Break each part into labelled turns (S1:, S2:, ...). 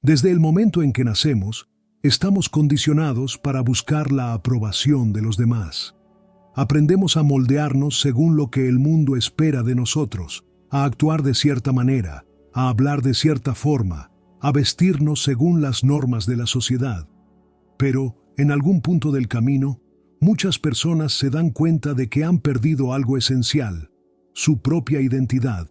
S1: Desde el momento en que nacemos, estamos condicionados para buscar la aprobación de los demás. Aprendemos a moldearnos según lo que el mundo espera de nosotros, a actuar de cierta manera, a hablar de cierta forma, a vestirnos según las normas de la sociedad. Pero, en algún punto del camino, muchas personas se dan cuenta de que han perdido algo esencial, su propia identidad.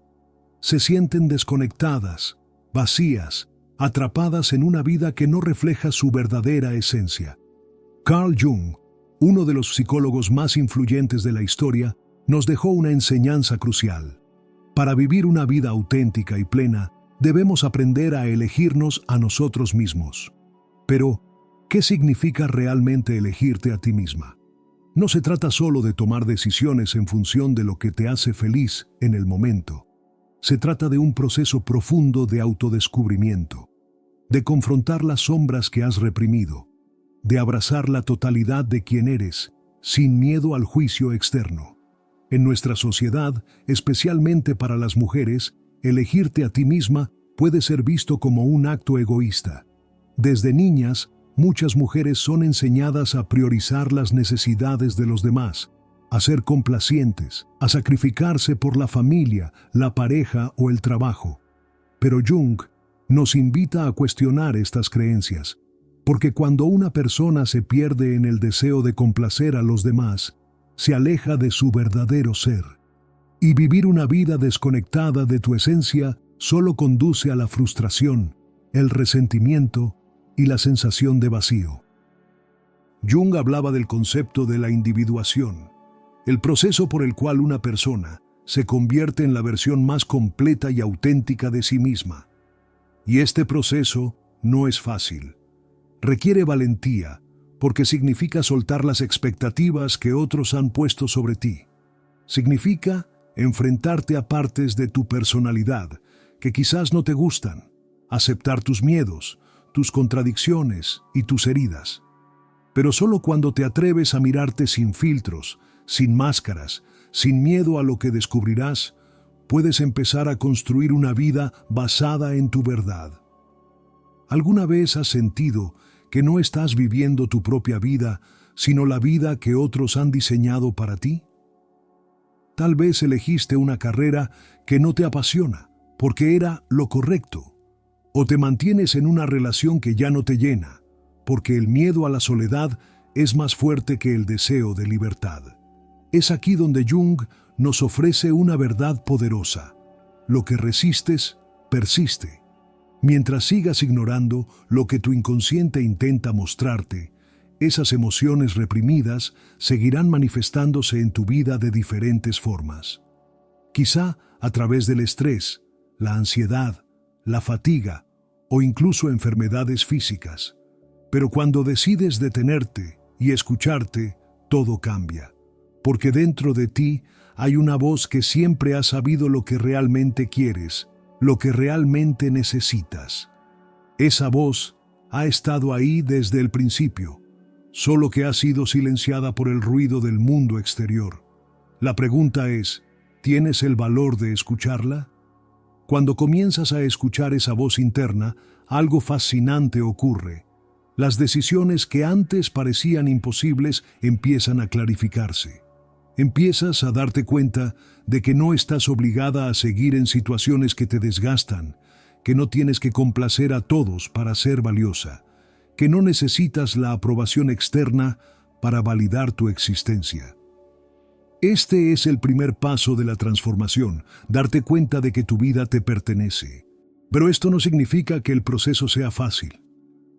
S1: Se sienten desconectadas, vacías, atrapadas en una vida que no refleja su verdadera esencia. Carl Jung, uno de los psicólogos más influyentes de la historia, nos dejó una enseñanza crucial. Para vivir una vida auténtica y plena, debemos aprender a elegirnos a nosotros mismos. Pero, ¿qué significa realmente elegirte a ti misma? No se trata solo de tomar decisiones en función de lo que te hace feliz en el momento. Se trata de un proceso profundo de autodescubrimiento, de confrontar las sombras que has reprimido, de abrazar la totalidad de quien eres, sin miedo al juicio externo. En nuestra sociedad, especialmente para las mujeres, elegirte a ti misma puede ser visto como un acto egoísta. Desde niñas, muchas mujeres son enseñadas a priorizar las necesidades de los demás, a ser complacientes, a sacrificarse por la familia, la pareja o el trabajo. Pero Jung nos invita a cuestionar estas creencias, porque cuando una persona se pierde en el deseo de complacer a los demás, se aleja de su verdadero ser. Y vivir una vida desconectada de tu esencia solo conduce a la frustración, el resentimiento y la sensación de vacío. Jung hablaba del concepto de la individuación, el proceso por el cual una persona se convierte en la versión más completa y auténtica de sí misma. Y este proceso no es fácil. Requiere valentía, porque significa soltar las expectativas que otros han puesto sobre ti. Significa enfrentarte a partes de tu personalidad que quizás no te gustan, aceptar tus miedos, tus contradicciones y tus heridas. Pero solo cuando te atreves a mirarte sin filtros, sin máscaras, sin miedo a lo que descubrirás, puedes empezar a construir una vida basada en tu verdad. ¿Alguna vez has sentido que no estás viviendo tu propia vida, sino la vida que otros han diseñado para ti? Tal vez elegiste una carrera que no te apasiona, porque era lo correcto, o te mantienes en una relación que ya no te llena, porque el miedo a la soledad es más fuerte que el deseo de libertad. Es aquí donde Jung nos ofrece una verdad poderosa. Lo que resistes, persiste. Mientras sigas ignorando lo que tu inconsciente intenta mostrarte, esas emociones reprimidas seguirán manifestándose en tu vida de diferentes formas. Quizá a través del estrés, la ansiedad, la fatiga o incluso enfermedades físicas. Pero cuando decides detenerte y escucharte, todo cambia. Porque dentro de ti hay una voz que siempre ha sabido lo que realmente quieres, lo que realmente necesitas. Esa voz ha estado ahí desde el principio, solo que ha sido silenciada por el ruido del mundo exterior. La pregunta es, ¿tienes el valor de escucharla? Cuando comienzas a escuchar esa voz interna, algo fascinante ocurre. Las decisiones que antes parecían imposibles empiezan a clarificarse. Empiezas a darte cuenta de que no estás obligada a seguir en situaciones que te desgastan, que no tienes que complacer a todos para ser valiosa, que no necesitas la aprobación externa para validar tu existencia. Este es el primer paso de la transformación, darte cuenta de que tu vida te pertenece. Pero esto no significa que el proceso sea fácil.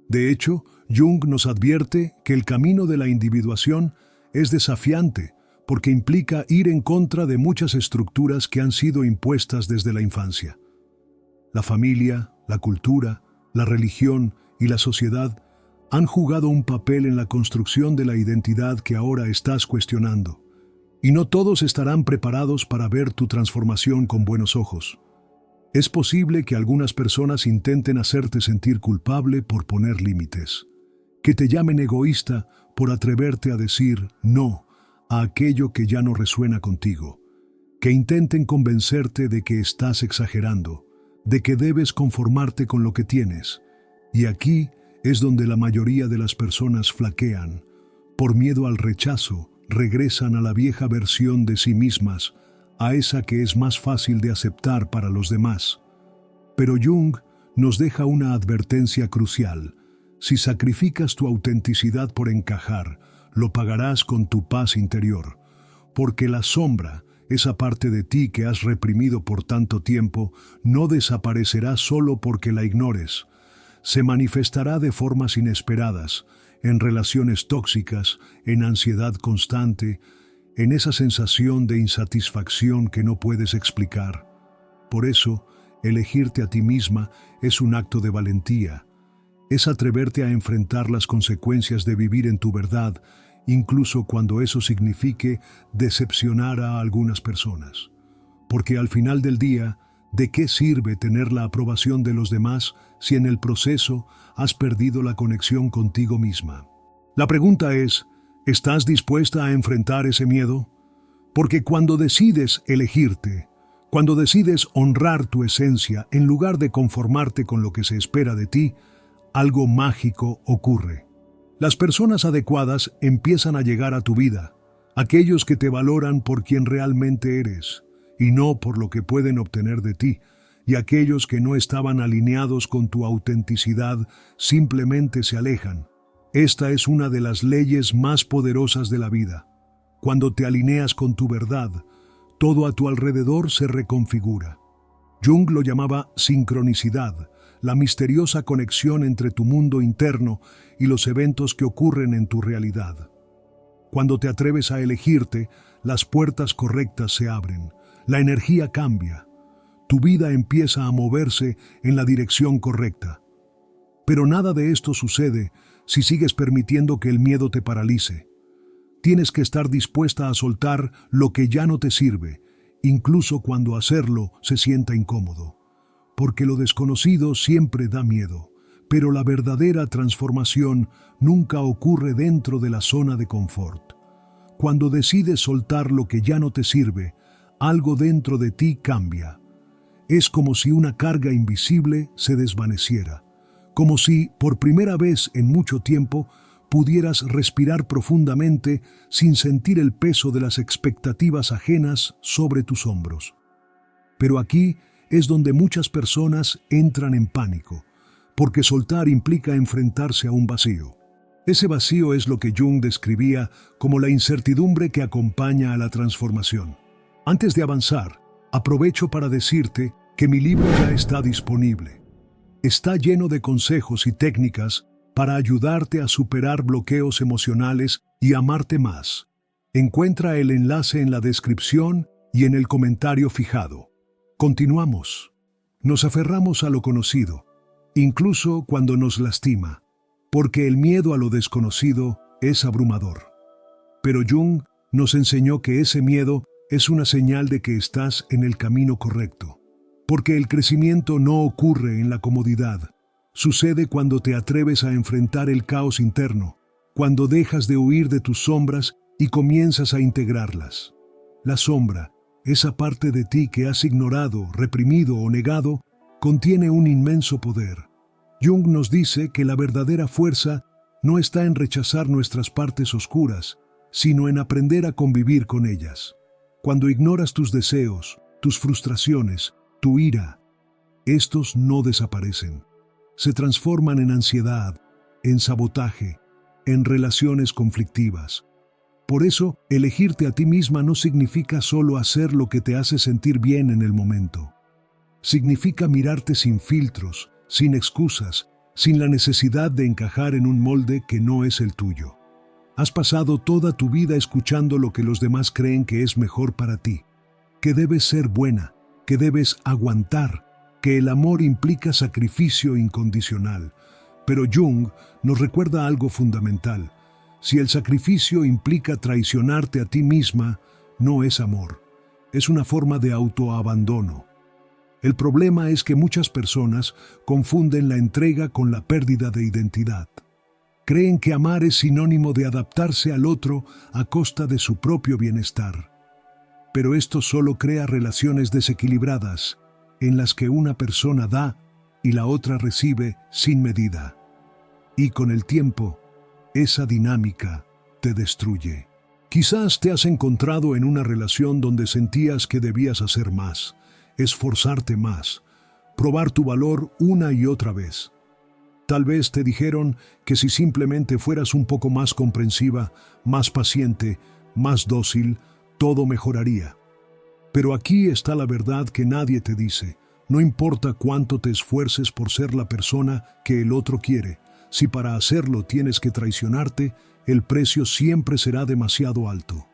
S1: De hecho, Jung nos advierte que el camino de la individuación es desafiante, porque implica ir en contra de muchas estructuras que han sido impuestas desde la infancia. La familia, la cultura, la religión y la sociedad han jugado un papel en la construcción de la identidad que ahora estás cuestionando. Y no todos estarán preparados para ver tu transformación con buenos ojos. Es posible que algunas personas intenten hacerte sentir culpable por poner límites, que te llamen egoísta por atreverte a decir no a aquello que ya no resuena contigo, que intenten convencerte de que estás exagerando, de que debes conformarte con lo que tienes, Y aquí es donde la mayoría de las personas flaquean. Por miedo al rechazo, regresan a la vieja versión de sí mismas, a esa que es más fácil de aceptar para los demás. Pero Jung nos deja una advertencia crucial. Si sacrificas tu autenticidad por encajar, lo pagarás con tu paz interior. Porque la sombra, esa parte de ti que has reprimido por tanto tiempo, no desaparecerá solo porque la ignores. Se manifestará de formas inesperadas, en relaciones tóxicas, en ansiedad constante, en esa sensación de insatisfacción que no puedes explicar. Por eso, elegirte a ti misma es un acto de valentía. Es atreverte a enfrentar las consecuencias de vivir en tu verdad, incluso cuando eso signifique decepcionar a algunas personas. Porque al final del día, ¿de qué sirve tener la aprobación de los demás si en el proceso has perdido la conexión contigo misma? La pregunta es, ¿estás dispuesta a enfrentar ese miedo? Porque cuando decides elegirte, cuando decides honrar tu esencia en lugar de conformarte con lo que se espera de ti, algo mágico ocurre. Las personas adecuadas empiezan a llegar a tu vida, aquellos que te valoran por quien realmente eres, y no por lo que pueden obtener de ti, y aquellos que no estaban alineados con tu autenticidad simplemente se alejan. Esta es una de las leyes más poderosas de la vida. Cuando te alineas con tu verdad, todo a tu alrededor se reconfigura. Jung lo llamaba sincronicidad, la misteriosa conexión entre tu mundo interno y los eventos que ocurren en tu realidad. Cuando te atreves a elegirte, las puertas correctas se abren, la energía cambia, tu vida empieza a moverse en la dirección correcta. Pero nada de esto sucede si sigues permitiendo que el miedo te paralice. Tienes que estar dispuesta a soltar lo que ya no te sirve, incluso cuando hacerlo se sienta incómodo. Porque lo desconocido siempre da miedo, pero la verdadera transformación nunca ocurre dentro de la zona de confort. Cuando decides soltar lo que ya no te sirve, algo dentro de ti cambia. Es como si una carga invisible se desvaneciera, como si, por primera vez en mucho tiempo, pudieras respirar profundamente sin sentir el peso de las expectativas ajenas sobre tus hombros. Pero aquí es donde muchas personas entran en pánico, porque soltar implica enfrentarse a un vacío. Ese vacío es lo que Jung describía como la incertidumbre que acompaña a la transformación. Antes de avanzar, aprovecho para decirte que mi libro ya está disponible. Está lleno de consejos y técnicas para ayudarte a superar bloqueos emocionales y amarte más. Encuentra el enlace en la descripción y en el comentario fijado. Continuamos. Nos aferramos a lo conocido, incluso cuando nos lastima, porque el miedo a lo desconocido es abrumador. Pero Jung nos enseñó que ese miedo es una señal de que estás en el camino correcto, porque el crecimiento no ocurre en la comodidad. Sucede cuando te atreves a enfrentar el caos interno, cuando dejas de huir de tus sombras y comienzas a integrarlas. La sombra, esa parte de ti que has ignorado, reprimido o negado, contiene un inmenso poder. Jung nos dice que la verdadera fuerza no está en rechazar nuestras partes oscuras, sino en aprender a convivir con ellas. Cuando ignoras tus deseos, tus frustraciones, tu ira, estos no desaparecen. Se transforman en ansiedad, en sabotaje, en relaciones conflictivas. Por eso, elegirte a ti misma no significa solo hacer lo que te hace sentir bien en el momento. Significa mirarte sin filtros, sin excusas, sin la necesidad de encajar en un molde que no es el tuyo. Has pasado toda tu vida escuchando lo que los demás creen que es mejor para ti, que debes ser buena, que debes aguantar, que el amor implica sacrificio incondicional. Pero Jung nos recuerda algo fundamental. Si el sacrificio implica traicionarte a ti misma, no es amor. Es una forma de autoabandono. El problema es que muchas personas confunden la entrega con la pérdida de identidad. Creen que amar es sinónimo de adaptarse al otro a costa de su propio bienestar. Pero esto solo crea relaciones desequilibradas, en las que una persona da y la otra recibe sin medida. Y con el tiempo, esa dinámica te destruye. Quizás te has encontrado en una relación donde sentías que debías hacer más, esforzarte más, probar tu valor una y otra vez. Tal vez te dijeron que si simplemente fueras un poco más comprensiva, más paciente, más dócil, todo mejoraría. Pero aquí está la verdad que nadie te dice. No importa cuánto te esfuerces por ser la persona que el otro quiere, si para hacerlo tienes que traicionarte, el precio siempre será demasiado alto.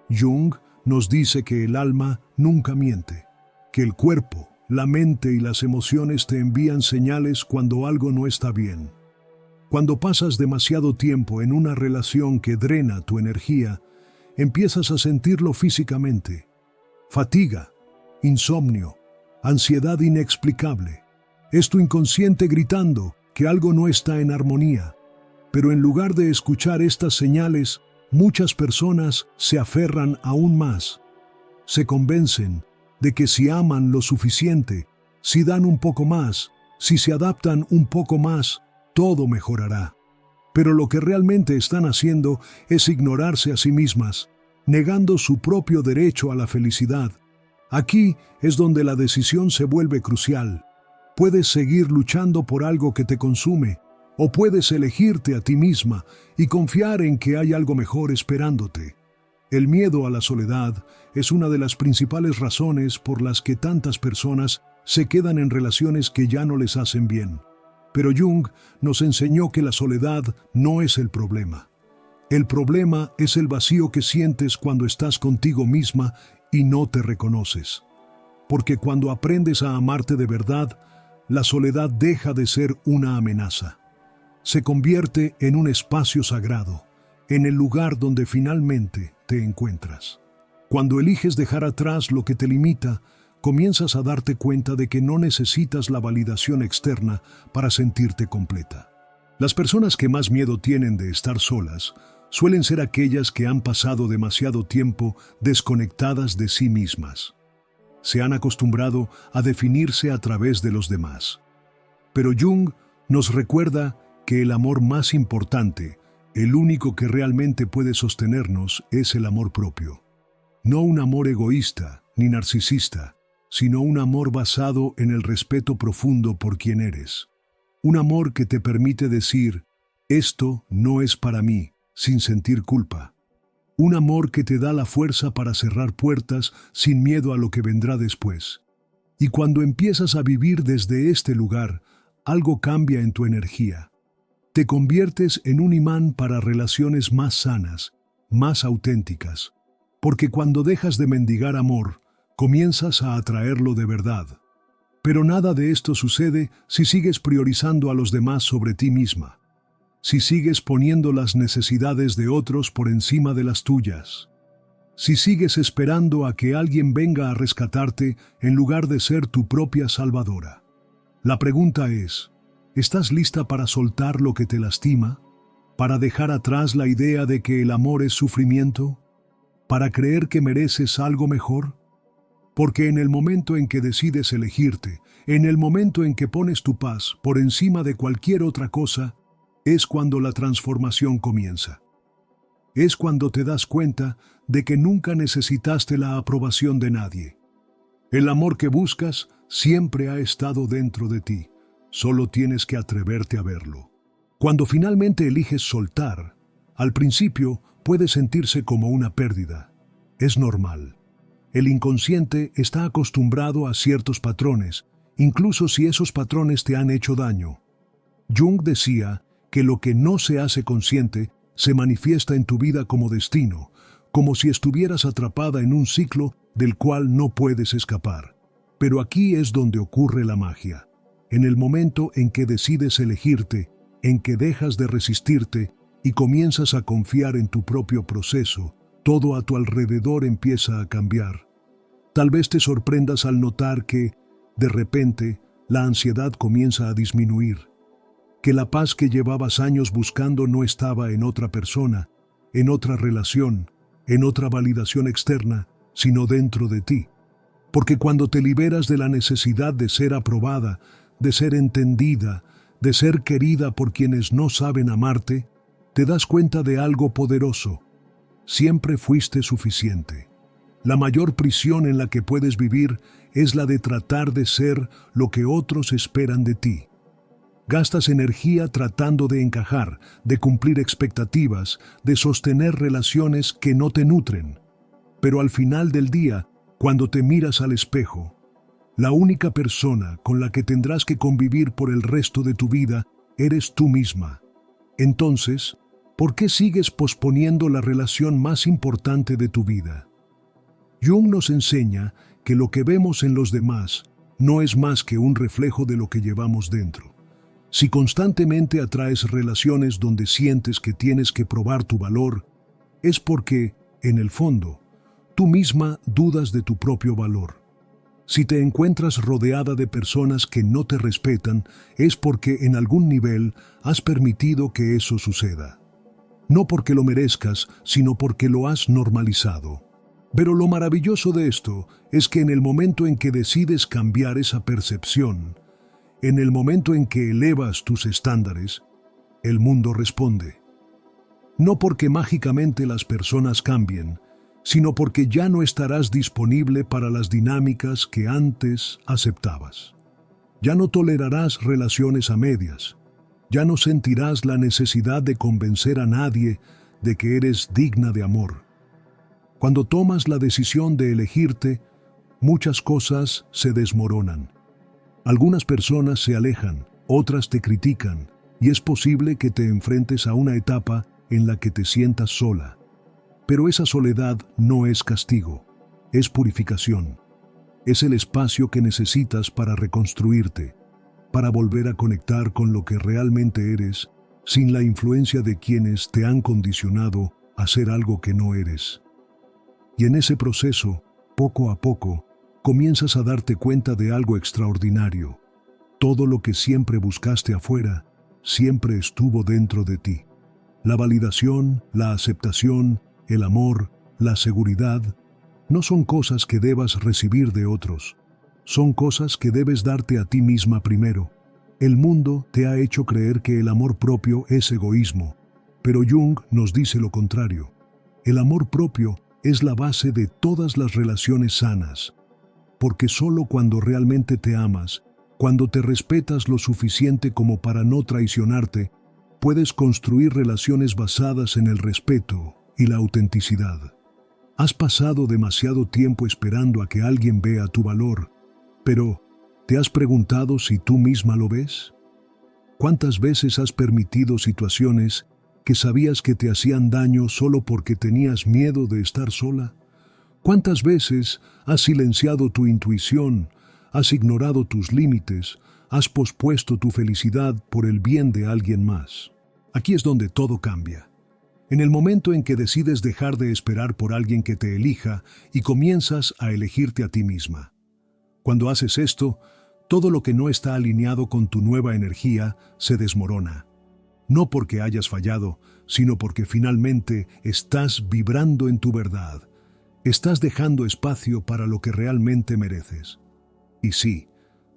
S1: Jung nos dice que el alma nunca miente, que el cuerpo, la mente y las emociones te envían señales cuando algo no está bien. Cuando pasas demasiado tiempo en una relación que drena tu energía, empiezas a sentirlo físicamente. Fatiga, insomnio, ansiedad inexplicable. Es tu inconsciente gritando que algo no está en armonía. Pero en lugar de escuchar estas señales, muchas personas se aferran aún más. Se convencen de que si aman lo suficiente, si dan un poco más, si se adaptan un poco más, todo mejorará. Pero lo que realmente están haciendo es ignorarse a sí mismas, negando su propio derecho a la felicidad. Aquí es donde la decisión se vuelve crucial. Puedes seguir luchando por algo que te consume, o puedes elegirte a ti misma y confiar en que hay algo mejor esperándote. El miedo a la soledad es una de las principales razones por las que tantas personas se quedan en relaciones que ya no les hacen bien. Pero Jung nos enseñó que la soledad no es el problema. El problema es el vacío que sientes cuando estás contigo misma y no te reconoces. Porque cuando aprendes a amarte de verdad, la soledad deja de ser una amenaza. Se convierte en un espacio sagrado, en el lugar donde finalmente te encuentras. Cuando eliges dejar atrás lo que te limita, comienzas a darte cuenta de que no necesitas la validación externa para sentirte completa. Las personas que más miedo tienen de estar solas suelen ser aquellas que han pasado demasiado tiempo desconectadas de sí mismas. Se han acostumbrado a definirse a través de los demás. Pero Jung nos recuerda que el amor más importante, el único que realmente puede sostenernos, es el amor propio. No un amor egoísta ni narcisista, sino un amor basado en el respeto profundo por quien eres. Un amor que te permite decir, esto no es para mí, sin sentir culpa. Un amor que te da la fuerza para cerrar puertas sin miedo a lo que vendrá después. Y cuando empiezas a vivir desde este lugar, algo cambia en tu energía. Te conviertes en un imán para relaciones más sanas, más auténticas. Porque cuando dejas de mendigar amor, comienzas a atraerlo de verdad. Pero nada de esto sucede si sigues priorizando a los demás sobre ti misma. Si sigues poniendo las necesidades de otros por encima de las tuyas. Si sigues esperando a que alguien venga a rescatarte en lugar de ser tu propia salvadora. La pregunta es, ¿estás lista para soltar lo que te lastima? ¿Para dejar atrás la idea de que el amor es sufrimiento? ¿Para creer que mereces algo mejor? Porque en el momento en que decides elegirte, en el momento en que pones tu paz por encima de cualquier otra cosa, es cuando la transformación comienza. Es cuando te das cuenta de que nunca necesitaste la aprobación de nadie. El amor que buscas siempre ha estado dentro de ti, solo tienes que atreverte a verlo. Cuando finalmente eliges soltar, al principio puede sentirse como una pérdida. Es normal. El inconsciente está acostumbrado a ciertos patrones, incluso si esos patrones te han hecho daño. Jung decía que lo que no se hace consciente se manifiesta en tu vida como destino, como si estuvieras atrapada en un ciclo del cual no puedes escapar. Pero aquí es donde ocurre la magia. En el momento en que decides elegirte, en que dejas de resistirte y comienzas a confiar en tu propio proceso, todo a tu alrededor empieza a cambiar. Tal vez te sorprendas al notar que, de repente, la ansiedad comienza a disminuir. Que la paz que llevabas años buscando no estaba en otra persona, en otra relación, en otra validación externa, sino dentro de ti. Porque cuando te liberas de la necesidad de ser aprobada, de ser entendida, de ser querida por quienes no saben amarte, te das cuenta de algo poderoso. Siempre fuiste suficiente. La mayor prisión en la que puedes vivir es la de tratar de ser lo que otros esperan de ti. Gastas energía tratando de encajar, de cumplir expectativas, de sostener relaciones que no te nutren. Pero al final del día, cuando te miras al espejo, la única persona con la que tendrás que convivir por el resto de tu vida eres tú misma. Entonces, ¿por qué sigues posponiendo la relación más importante de tu vida? Jung nos enseña que lo que vemos en los demás no es más que un reflejo de lo que llevamos dentro. Si constantemente atraes relaciones donde sientes que tienes que probar tu valor, es porque, en el fondo, tú misma dudas de tu propio valor. Si te encuentras rodeada de personas que no te respetan, es porque en algún nivel has permitido que eso suceda. No porque lo merezcas, sino porque lo has normalizado. Pero lo maravilloso de esto es que en el momento en que decides cambiar esa percepción, en el momento en que elevas tus estándares, el mundo responde. No porque mágicamente las personas cambien, sino porque ya no estarás disponible para las dinámicas que antes aceptabas. Ya no tolerarás relaciones a medias. Ya no sentirás la necesidad de convencer a nadie de que eres digna de amor. Cuando tomas la decisión de elegirte, muchas cosas se desmoronan. Algunas personas se alejan, otras te critican, y es posible que te enfrentes a una etapa en la que te sientas sola. Pero esa soledad no es castigo, es purificación. Es el espacio que necesitas para reconstruirte, para volver a conectar con lo que realmente eres, sin la influencia de quienes te han condicionado a ser algo que no eres. Y en ese proceso, poco a poco, comienzas a darte cuenta de algo extraordinario. Todo lo que siempre buscaste afuera, siempre estuvo dentro de ti. La validación, la aceptación, el amor, la seguridad, no son cosas que debas recibir de otros. Son cosas que debes darte a ti misma primero. El mundo te ha hecho creer que el amor propio es egoísmo, pero Jung nos dice lo contrario. El amor propio es la base de todas las relaciones sanas, porque solo cuando realmente te amas, cuando te respetas lo suficiente como para no traicionarte, puedes construir relaciones basadas en el respeto y la autenticidad. Has pasado demasiado tiempo esperando a que alguien vea tu valor, pero ¿te has preguntado si tú misma lo ves? ¿Cuántas veces has permitido situaciones que sabías que te hacían daño solo porque tenías miedo de estar sola? ¿Cuántas veces has silenciado tu intuición, has ignorado tus límites, has pospuesto tu felicidad por el bien de alguien más? Aquí es donde todo cambia. En el momento en que decides dejar de esperar por alguien que te elija y comienzas a elegirte a ti misma. Cuando haces esto, todo lo que no está alineado con tu nueva energía se desmorona. No porque hayas fallado, sino porque finalmente estás vibrando en tu verdad. Estás dejando espacio para lo que realmente mereces. Y sí,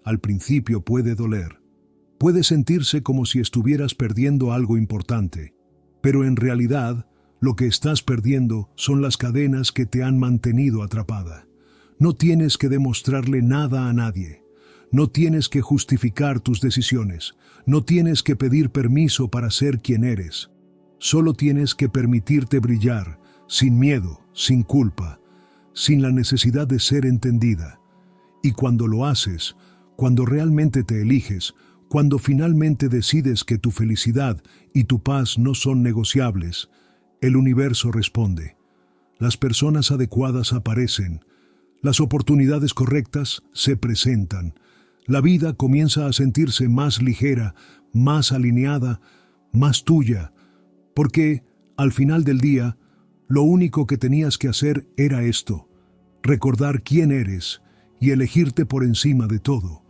S1: al principio puede doler. Puede sentirse como si estuvieras perdiendo algo importante. Pero en realidad, lo que estás perdiendo son las cadenas que te han mantenido atrapada. No tienes que demostrarle nada a nadie. No tienes que justificar tus decisiones. No tienes que pedir permiso para ser quien eres. Solo tienes que permitirte brillar, sin miedo, sin culpa, sin la necesidad de ser entendida. Y cuando lo haces, cuando realmente te eliges, cuando finalmente decides que tu felicidad y tu paz no son negociables, el universo responde. Las personas adecuadas aparecen, las oportunidades correctas se presentan, la vida comienza a sentirse más ligera, más alineada, más tuya, porque, al final del día, lo único que tenías que hacer era esto, recordar quién eres y elegirte por encima de todo.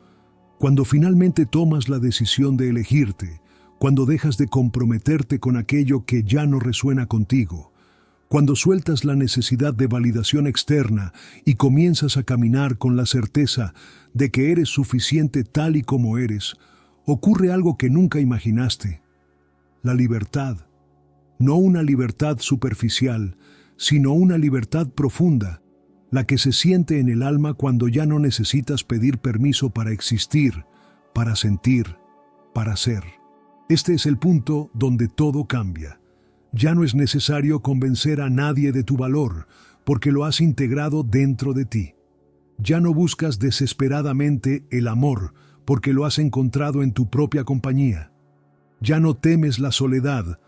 S1: Cuando finalmente tomas la decisión de elegirte, cuando dejas de comprometerte con aquello que ya no resuena contigo, Cuando sueltas la necesidad de validación externa y comienzas a caminar con la certeza de que eres suficiente tal y como eres, ocurre algo que nunca imaginaste: la libertad. No una libertad superficial, sino una libertad profunda, la que se siente en el alma cuando ya no necesitas pedir permiso para existir, para sentir, para ser. Este es el punto donde todo cambia. Ya no es necesario convencer a nadie de tu valor, porque lo has integrado dentro de ti. Ya no buscas desesperadamente el amor, porque lo has encontrado en tu propia compañía. Ya no temes la soledad,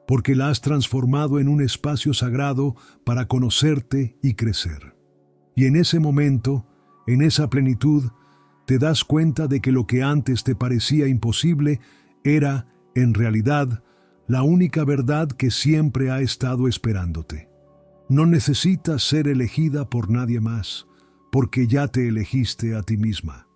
S1: porque la has transformado en un espacio sagrado para conocerte y crecer. Y en ese momento, en esa plenitud, te das cuenta de que lo que antes te parecía imposible era, en realidad, la única verdad que siempre ha estado esperándote. No necesitas ser elegida por nadie más, porque ya te elegiste a ti misma.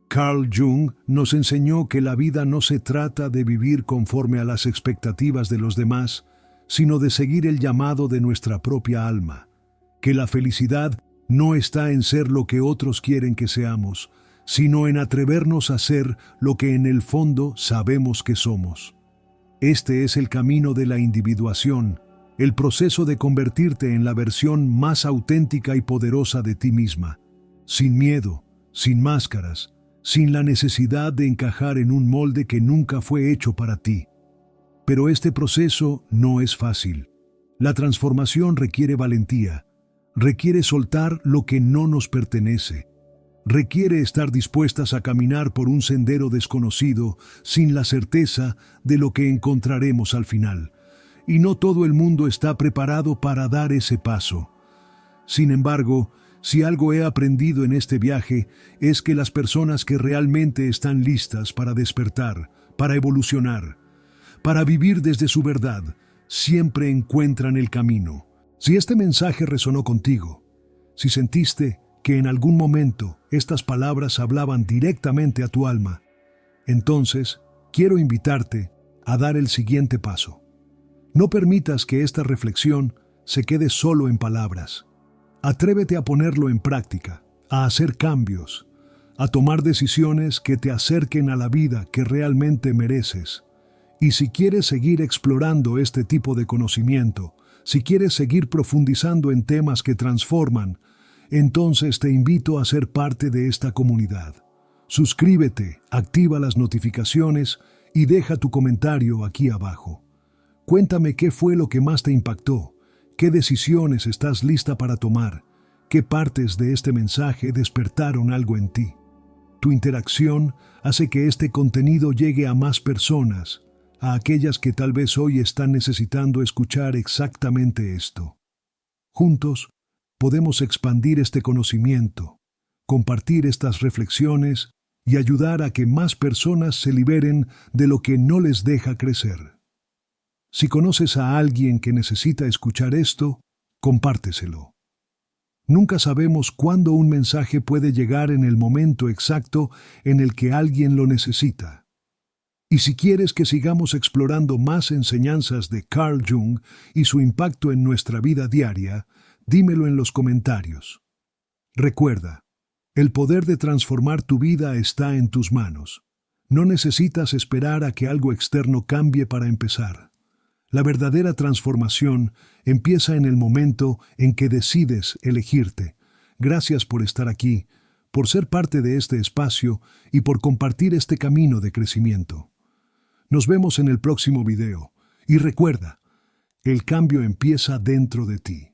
S1: Carl Jung nos enseñó que la vida no se trata de vivir conforme a las expectativas de los demás, sino de seguir el llamado de nuestra propia alma, que la felicidad no está en ser lo que otros quieren que seamos, sino en atrevernos a ser lo que en el fondo sabemos que somos. Este es el camino de la individuación, el proceso de convertirte en la versión más auténtica y poderosa de ti misma, sin miedo, sin máscaras, sin la necesidad de encajar en un molde que nunca fue hecho para ti. Pero este proceso no es fácil. La transformación requiere valentía, requiere soltar lo que no nos pertenece, requiere estar dispuestas a caminar por un sendero desconocido sin la certeza de lo que encontraremos al final. Y no todo el mundo está preparado para dar ese paso. Sin embargo, si algo he aprendido en este viaje es que las personas que realmente están listas para despertar, para evolucionar, para vivir desde su verdad, siempre encuentran el camino. Si este mensaje resonó contigo, si sentiste que en algún momento estas palabras hablaban directamente a tu alma, entonces quiero invitarte a dar el siguiente paso. No permitas que esta reflexión se quede solo en palabras. Atrévete a ponerlo en práctica, a hacer cambios, a tomar decisiones que te acerquen a la vida que realmente mereces. Y si quieres seguir explorando este tipo de conocimiento, si quieres seguir profundizando en temas que transforman, entonces te invito a ser parte de esta comunidad. Suscríbete, activa las notificaciones y deja tu comentario aquí abajo. Cuéntame qué fue lo que más te impactó, qué decisiones estás lista para tomar, qué partes de este mensaje despertaron algo en ti. Tu interacción hace que este contenido llegue a más personas, a aquellas que tal vez hoy están necesitando escuchar exactamente esto. Juntos, podemos expandir este conocimiento, compartir estas reflexiones y ayudar a que más personas se liberen de lo que no les deja crecer. Si conoces a alguien que necesita escuchar esto, compárteselo. Nunca sabemos cuándo un mensaje puede llegar en el momento exacto en el que alguien lo necesita. Y si quieres que sigamos explorando más enseñanzas de Carl Jung y su impacto en nuestra vida diaria, dímelo en los comentarios. Recuerda, el poder de transformar tu vida está en tus manos. No necesitas esperar a que algo externo cambie para empezar. La verdadera transformación empieza en el momento en que decides elegirte. Gracias por estar aquí, por ser parte de este espacio y por compartir este camino de crecimiento. Nos vemos en el próximo video. Y recuerda, el cambio empieza dentro de ti.